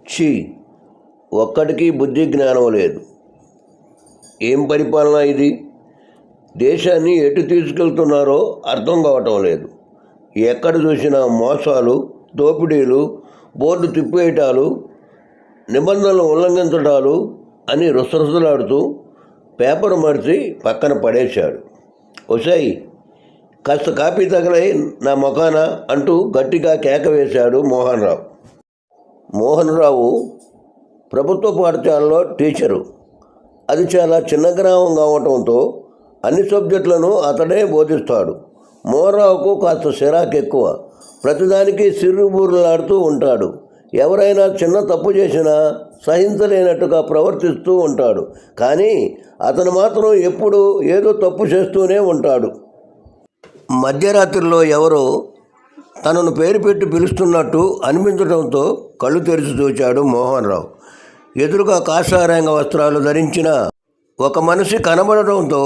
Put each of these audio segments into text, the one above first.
ఛీ, ఒక్కడికి బుద్ధి జ్ఞానం లేదు. ఏం పరిపాలన ఇది? దేశాన్ని ఎటు తీసుకెళ్తున్నారో అర్థం కావటం లేదు. ఎక్కడ చూసినా మోసాలు, దోపిడీలు, బోర్డు తిప్పేయటాలు, నిబంధనలు ఉల్లంఘించడాలు అని రుసరుసలాడుతూ పేపర్ మర్చి పక్కన పడేశాడు. ఒసేయ్, కాస్త కాపీ తగలై నా మొఖాన అంటూ గట్టిగా కేక వేశాడు మోహన్ రావు. మోహన్ రావు ప్రభుత్వ పాఠశాలలో టీచరు. అది చాలా చిన్న గ్రామం కావటంతో అన్ని సబ్జెక్టులను అతడే బోధిస్తాడు. మోహన్ రావుకు కాస్త సిరాకు ఎక్కువ. ప్రతిదానికి సిర్రుబుర్రులాడుతూ ఉంటాడు. ఎవరైనా చిన్న తప్పు చేసినా సహించలేనట్టుగా ప్రవర్తిస్తూ ఉంటాడు. కానీ అతను మాత్రం ఎప్పుడూ ఏదో తప్పు చేస్తూనే ఉంటాడు. మధ్యరాత్రిలో ఎవరో తనను పేరు పెట్టి పిలుస్తున్నట్టు అనిపించడంతో కళ్ళు తెరిచి చూచాడు మోహన్ రావు. ఎదురుగా కాషాయంగ వస్త్రాలు ధరించిన ఒక మనిషి కనబడటంతో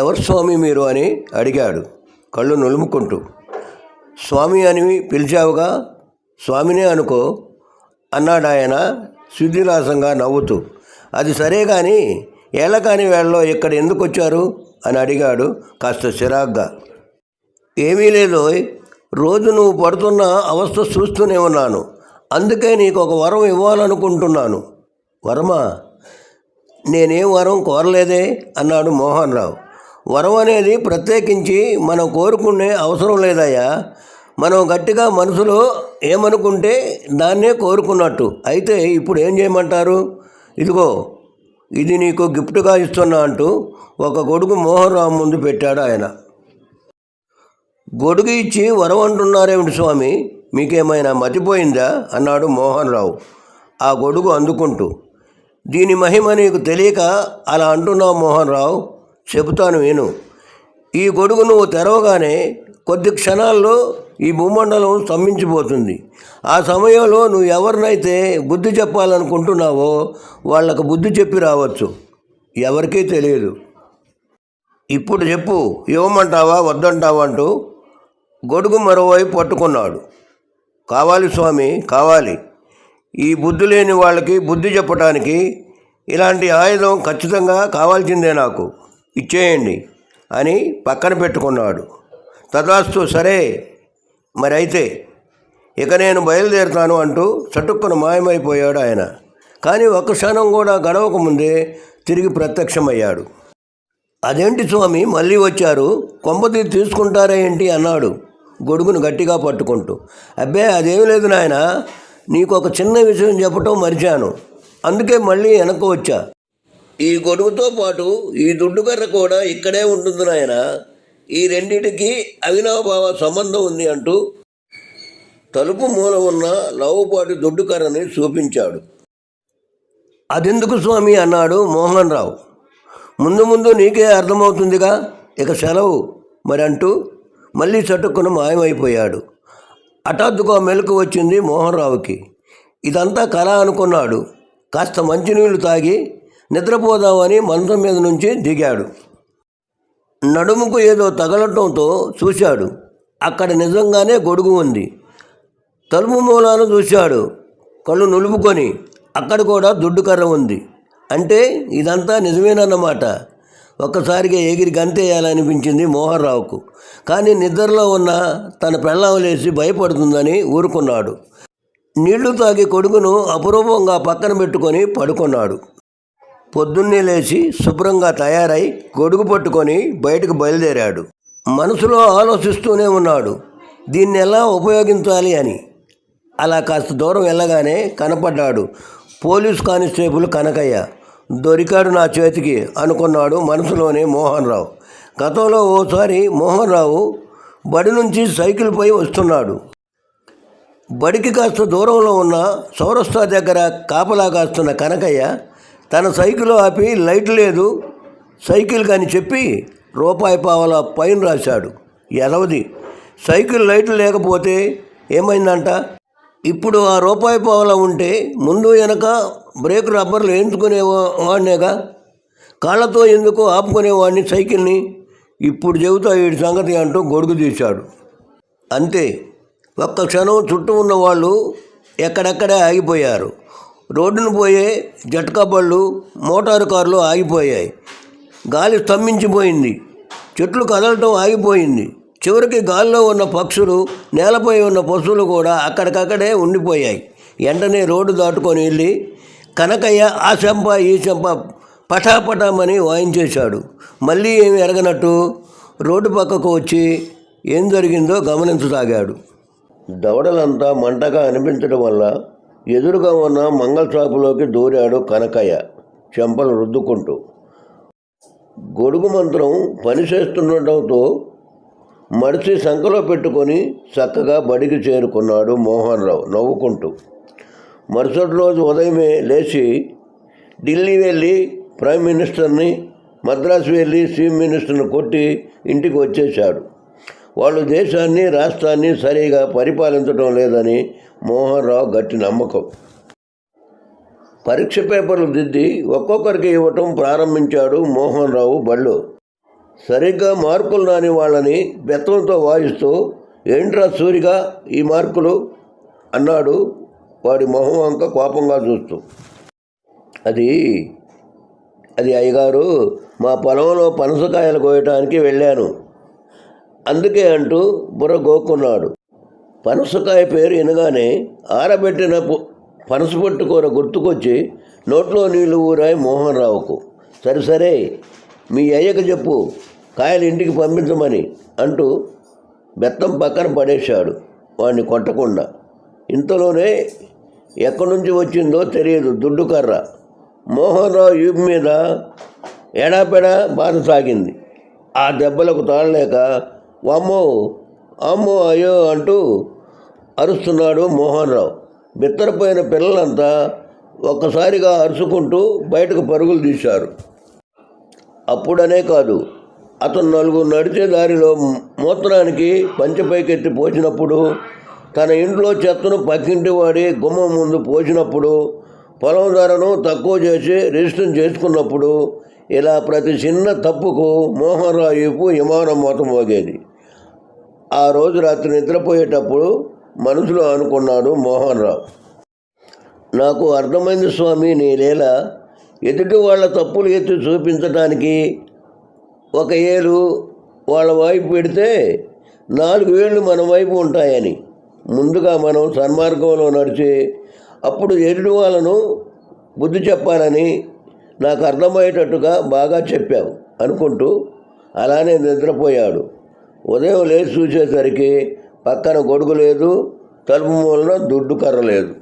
ఎవరు స్వామి మీరు అని అడిగాడు కళ్ళు నులుముకుంటూ. స్వామి అని పిలిచావుగా, స్వామినే అనుకో అన్నాడు ఆయన శుద్ధిలాసంగా నవ్వుతూ. అది సరే కానీ ఏళ్ళకాని వేళలో ఇక్కడ ఎందుకు వచ్చారు అని అడిగాడు కాస్త చిరాగ్గా. ఏమీ లేదు, రోజు నువ్వు పడుతున్న అవస్థ చూస్తూనే ఉన్నాను. అందుకే నీకు ఒక వరం ఇవ్వాలనుకుంటున్నాను. వరమా? నేనేం వరం కోరలేదే అన్నాడు మోహన్ రావు. వరం అనేది ప్రత్యేకించి మనం కోరుకునే అవసరం లేదయ్యా. మనం గట్టిగా మనసులో ఏమనుకుంటే దాన్నే కోరుకున్నట్టు. అయితే ఇప్పుడు ఏం చేయమంటారు? ఇదిగో, ఇది నీకు గిఫ్ట్గా ఇస్తున్నా అంటూ ఒక గొడుగు మోహన్ రావు ముందు పెట్టాడు ఆయన. గొడుగు ఇచ్చి వరం అంటున్నారేమిటి స్వామి, మీకేమైనా మతిపోయిందా అన్నాడు మోహన్ రావు ఆ గొడుగు అందుకుంటూ. దీని మహిమ నీకు తెలియక అలా అంటున్నావు మోహన్ రావు. చెబుతాను విను. ఈ గొడుగు నువ్వు తెరవగానే కొద్ది క్షణాల్లో ఈ భూమండలం స్తంభించిపోతుంది. ఆ సమయంలో నువ్వు ఎవరినైతే బుద్ధి చెప్పాలనుకుంటున్నావో వాళ్ళకు బుద్ధి చెప్పి రావచ్చు. ఎవరికీ తెలియదు. ఇప్పుడు చెప్పు, ఇవ్వమంటావా వద్దంటావా అంటూ గొడుగు మరోవైపు పట్టుకున్నాడు. కావాలి స్వామి, కావాలి. ఈ బుద్ధి లేని వాళ్ళకి బుద్ధి చెప్పడానికి ఇలాంటి ఆయుధం ఖచ్చితంగా కావాల్సిందే నాకు. ఇచ్చేయండి అని పక్కన పెట్టుకున్నాడు. తదాస్తు, సరే మరి అయితే ఇక నేను బయలుదేరుతాను అంటూ చటుక్కున మాయమైపోయాడు ఆయన. కానీ ఒక్క క్షణం కూడా గడవకముందే తిరిగి ప్రత్యక్షమయ్యాడు. అదేంటి స్వామి మళ్ళీ వచ్చారు, కొంపతీ తీసుకుంటారా ఏంటి అన్నాడు గొడుగును గట్టిగా పట్టుకుంటూ. అబ్బే అదేం లేదు నాయన, నీకు ఒక చిన్న విషయం చెప్పటం మరిచాను, అందుకే మళ్ళీ వెనక్కి వచ్చా. ఈ గొడుగుతో పాటు ఈ దుడ్డుకర్ర కూడా ఇక్కడే ఉంటుంది నాయన. ఈ రెండిటికి అవినాభావ సంబంధం ఉంది అంటూ తలుపు మూల ఉన్న లావుపాటి దుడ్డుకర్రని చూపించాడు. అదెందుకు స్వామి అన్నాడు మోహన్ రావు. ముందు ముందు నీకే అర్థమవుతుందిగా, ఇక సెలవు మరి అంటూ మళ్ళీ చటుక్కున మాయమైపోయాడు. హఠాత్తుగా మెలకు వచ్చింది మోహన్ రావుకి. ఇదంతా కళ అనుకున్నాడు. కాస్త మంచినీళ్లు తాగి నిద్రపోదామని మంచం మీద నుంచి దిగాడు. నడుముకు ఏదో తగలటంతో చూశాడు. అక్కడ నిజంగానే గొడుగు ఉంది. తలుపు మూలాను చూశాడు కళ్ళు నులుపుకొని. అక్కడ కూడా దుడ్డుకర్ర ఉంది. అంటే ఇదంతా నిజమేనన్నమాట. ఒక్కసారిగా ఎగిరి గంతేయాలనిపించింది మోహన్ రావుకు. కానీ నిద్రలో ఉన్న తన పెళ్ళాం లేచి భయపడుతుందని ఊరుకున్నాడు. నీళ్లు తాగి కొడుకును అపురూపంగా పక్కన పెట్టుకొని పడుకున్నాడు. పొద్దున్నే లేచి శుభ్రంగా తయారై గొడుగు పట్టుకొని బయటకు బయలుదేరాడు. మనసులో ఆలోచిస్తూనే ఉన్నాడు, దీన్ని ఎలా ఉపయోగించాలి అని. అలా కాస్త దూరం వెళ్ళగానే కనపడ్డాడు పోలీస్ కానిస్టేబుల్ కనకయ్య. దొరికాడు నా చేతికి అనుకున్నాడు మనసులోనే మోహన్ రావు. గతంలో ఓసారి మోహన్ రావు బడి నుంచి సైకిల్పై వస్తున్నాడు. బడికి కాస్త దూరంలో ఉన్న చౌరస్తా దగ్గర కాపలా కాస్తున్న కనకయ్య తన సైకిల్ ఆపి లైట్ లేదు సైకిల్ అని చెప్పి రూపాయి పావల పైన రాశాడు. ఎదవది, సైకిల్ లైట్లు లేకపోతే ఏమైందంట? ఇప్పుడు ఆ రూపాయి పావల ఉంటే ముందు వెనక బ్రేక్ రబ్బర్లు వేయించుకునేవాడినేగా, కాళ్ళతో ఎందుకు ఆపుకునేవాడిని సైకిల్ని. ఇప్పుడు చెబుతా వీడి సంగతి అంటూ గొడుగు తీశాడు. అంతే, ఒక్క క్షణం చుట్టూ ఉన్న వాళ్ళు ఎక్కడెక్కడే ఆగిపోయారు. రోడ్డును పోయే జట్కా బళ్ళు, మోటారు కార్లు ఆగిపోయాయి. గాలి స్తంభించిపోయింది. చెట్లు కదలటం ఆగిపోయింది. చివరికి గాలిలో ఉన్న పక్షులు, నేలపై ఉన్న పశువులు కూడా అక్కడికక్కడే ఉండిపోయాయి. వెంటనే రోడ్డు దాటుకొని వెళ్ళి కనకయ్య ఆ చెంప ఈ చెంప పటాపటామని వాయించేశాడు. మళ్ళీ ఏమి ఎరగనట్టు రోడ్డు పక్కకు వచ్చి ఏం జరిగిందో గమనించసాగాడు. దవడలంతా మంటగా అనిపించడం వల్ల ఎదురుగా ఉన్న మంగళ షాపులోకి దూరాడు కనకయ్య, చెంపలు రుద్దుకుంటూ. గొడుగు మంత్రం పనిచేస్తుండటంతో మడిచి సంకలో పెట్టుకొని చక్కగా బడికి చేరుకున్నాడు మోహన్ రావు నవ్వుకుంటూ. మరుసటి రోజు ఉదయమే లేచి ఢిల్లీ వెళ్ళి ప్రైమ్ మినిస్టర్ని, మద్రాసు వెళ్ళి చీఫ్ మినిస్టర్ని కొట్టి ఇంటికి వచ్చేశాడు. వాళ్ళు దేశాన్ని, రాష్ట్రాన్ని సరిగా పరిపాలించడం లేదని మోహన్ రావు గట్టి నమ్మకం. పరీక్ష పేపర్లు దిద్ది ఒక్కొక్కరికి ఇవ్వటం ప్రారంభించాడు మోహన్ రావు బళ్ళు. సరిగ్గా మార్కులు రాని వాళ్ళని బెత్తంతో వాయిస్తూ, ఏంట్రా సూరిగా ఈ మార్కులు అన్నాడు వాడి మొహం వంక కోపంగా చూస్తూ. అది అయ్యగారు, మా పొలంలో పనసకాయలు కోయటానికి వెళ్ళాను, అందుకే అంటూ బుర్ర గోక్కున్నాడు. పనసకాయ పేరు వినగానే ఆరబెట్టిన పనసపొట్టు కూర గుర్తుకొచ్చి నోట్లో నీళ్లు ఊరాయి మోహన్ రావుకు. సరే మీ అయ్యకు చెప్పు కాయలు ఇంటికి పంపించమని అంటూ బెత్తం పక్కన పడేశాడు వాడిని కొట్టకుండా. ఇంతలోనే ఎక్కడి నుంచి వచ్చిందో తెలియదు దుడ్డు కర్ర మోహన్ రావు వీపు మీద ఎడాపెడా బాధ సాగింది. ఆ దెబ్బలకు తాళలేక అమ్మో అమ్మో అయ్యో అంటూ అరుస్తున్నాడు మోహన్ రావు. బిత్తరపోయిన పిల్లలంతా ఒక్కసారిగా అరుచుకుంటూ బయటకు పరుగులు తీశారు. అప్పుడనే కాదు, అతను నలుగురు నడిచే దారిలో మూత్రానికి పంచపైకెత్తి పోసినప్పుడు, తన ఇంట్లో చెత్తను పక్కింటి వాడి గుమ్మం ముందు పోసినప్పుడు, పొలం ధరను తక్కువ చేసి రిజిస్టర్ చేసుకున్నప్పుడు, ఇలా ప్రతి చిన్న తప్పుకు మోహన్ రావు వైపు విమానం మూత మోగేది. ఆ రోజు రాత్రి నిద్రపోయేటప్పుడు మనసులో అనుకున్నాడు మోహన్ రావు, నాకు అర్థమైంది స్వామి నీ లీల. ఎదుటి వాళ్ళ తప్పులు ఎత్తి చూపించడానికి ఒక ఏలు వాళ్ళ వైపు పెడితే 4 ఏళ్ళు మన వైపు ఉంటాయని. ముందుగా మనం సన్మార్గంలో నడిచి అప్పుడు ఎదుటి వాళ్ళను బుద్ధి చెప్పాలని నాకు అర్థమయ్యేటట్టుగా బాగా చెప్పావు అనుకుంటూ అలానే నిద్రపోయాడు. ఉదయం లేచి చూసేసరికి పక్కన గొడుగు లేదు, తలుపు మూలన దుడ్డు కర్ర లేదు.